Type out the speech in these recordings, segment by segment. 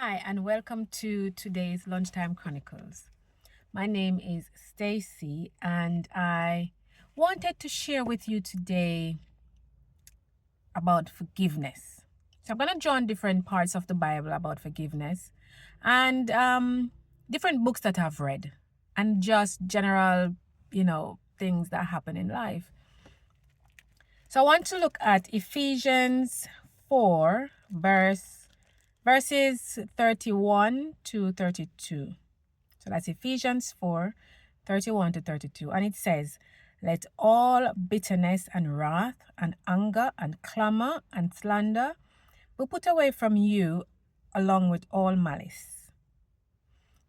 Hi, and welcome to today's Lunchtime Chronicles. My name is Stacy, and I wanted to share with you today about forgiveness. So I'm going to join different parts of the Bible about forgiveness and different books that I've read and just general, things that happen in life. So I want to look at Ephesians 4, verses 31 to 32. So that's Ephesians 4, 31 to 32. And it says, "Let all bitterness and wrath and anger and clamor and slander be put away from you, along with all malice.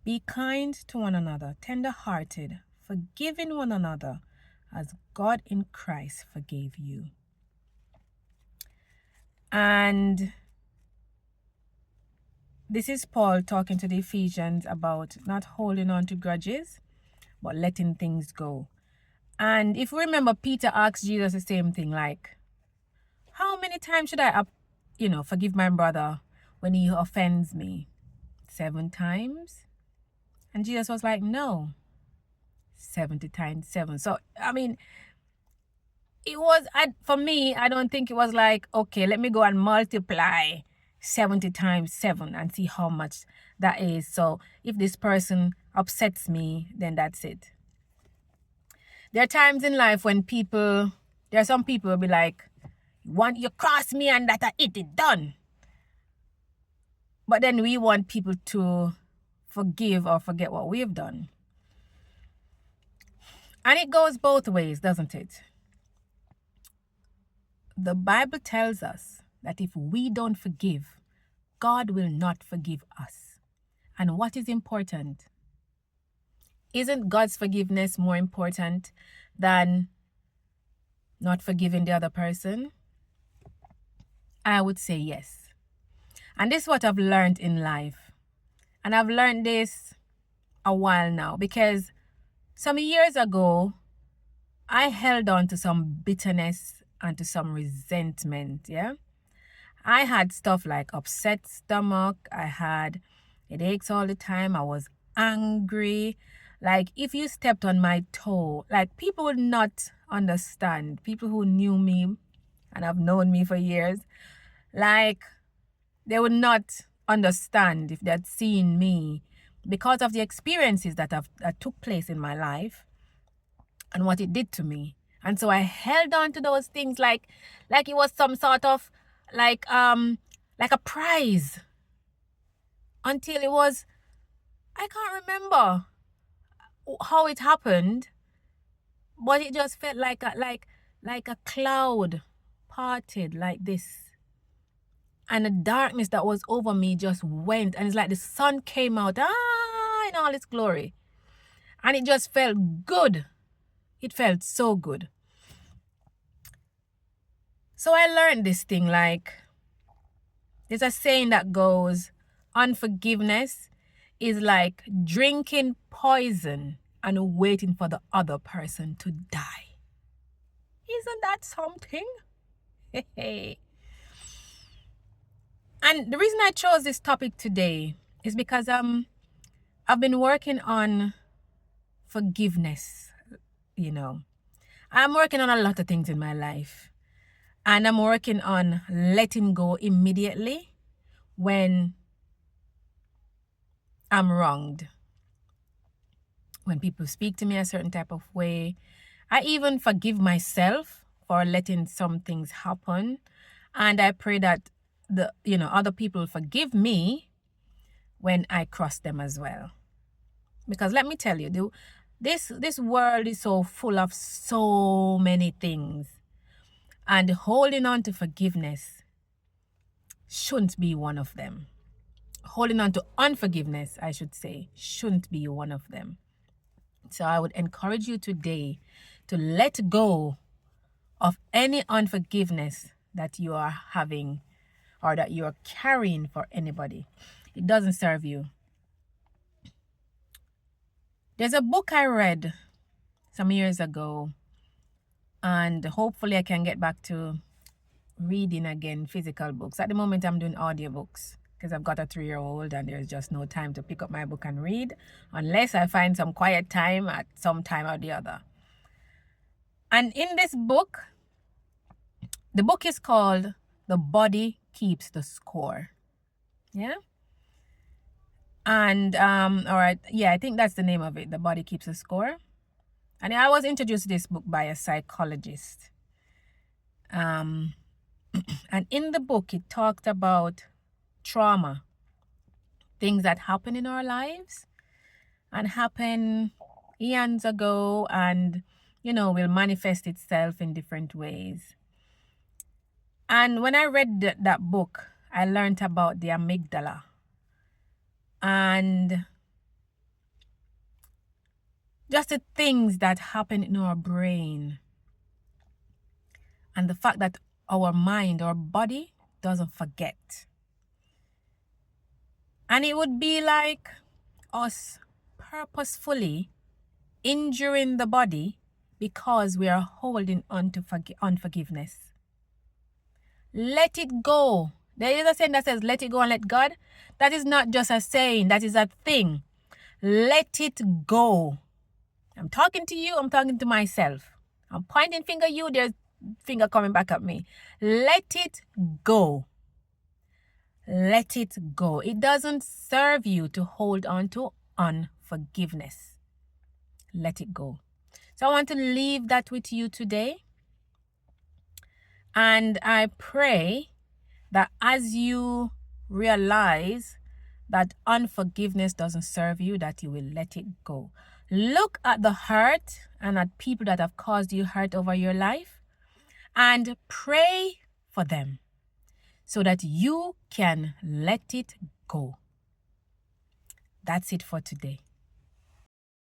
Be kind to one another, tender-hearted, forgiving one another, as God in Christ forgave you." And this is Paul talking to the Ephesians about not holding on to grudges, but letting things go. And if you remember, Peter asked Jesus the same thing, like, how many times should I, forgive my brother when he offends me? 7 times? And Jesus was like, no, 70 times 7. So, for me, I don't think it was like, okay, let me go and multiply 70 times 7 and see how much that is. So if this person upsets me, then that's it. There are times in life when there are some people will be like, you cross me and that it done. But then we want people to forgive or forget what we've done. And it goes both ways, doesn't it? The Bible tells us that if we don't forgive, God will not forgive us. And what is important? Isn't God's forgiveness more important than not forgiving the other person? I would say yes. And this is what I've learned in life. And I've learned this a while now, because some years ago, I held on to some bitterness and to some resentment, yeah? I had stuff like upset stomach. I had headaches all the time. I was angry. Like, if you stepped on my toe, like, people would not understand. People who knew me and have known me for years, like, they would not understand if they had seen me, because of the experiences that took place in my life and what it did to me. And so I held on to those things like it was some sort of like a prize, until it was, I can't remember how it happened, but it just felt like a cloud parted like this, and the darkness that was over me just went, and it's like the sun came out in all its glory, and it just felt good. It felt so good. So I learned this thing, like, there's a saying that goes, unforgiveness is like drinking poison and waiting for the other person to die. Isn't that something? Hey. And the reason I chose this topic today is because I've been working on forgiveness, I'm working on a lot of things in my life. And I'm working on letting go immediately when I'm wronged. When people speak to me a certain type of way. I even forgive myself for letting some things happen. And I pray that other people forgive me when I cross them as well. Because let me tell you, this world is so full of so many things. And holding on to forgiveness shouldn't be one of them. Holding on to unforgiveness, I should say, shouldn't be one of them. So I would encourage you today to let go of any unforgiveness that you are having or that you are carrying for anybody. It doesn't serve you. There's a book I read some years ago, and hopefully I can get back to reading again physical books. At the moment, I'm doing audiobooks. because I've got a 3-year-old and there's just no time to pick up my book and read unless I find some quiet time at some time or the other. And in this book, the book is called The Body Keeps the Score. Yeah? And, all right, yeah, I think that's the name of it, The Body Keeps the Score. And I was introduced to this book by a psychologist. And in the book, it talked about trauma, things that happen in our lives and happen eons ago and, will manifest itself in different ways. And when I read that book, I learned about the amygdala and just the things that happen in our brain and the fact that our mind, our body doesn't forget. And it would be like us purposefully injuring the body because we are holding on to unforgiveness. Let it go. There is a saying that says, let it go and let God. That is not just a saying, that is a thing. Let it go. I'm talking to you, I'm talking to myself. I'm pointing finger at you, there's finger coming back at me. Let it go. Let it go. It doesn't serve you to hold on to unforgiveness. Let it go. So I want to leave that with you today. And I pray that as you realize that unforgiveness doesn't serve you, that you will let it go. Look at the hurt and at people that have caused you hurt over your life and pray for them so that you can let it go. That's it for today.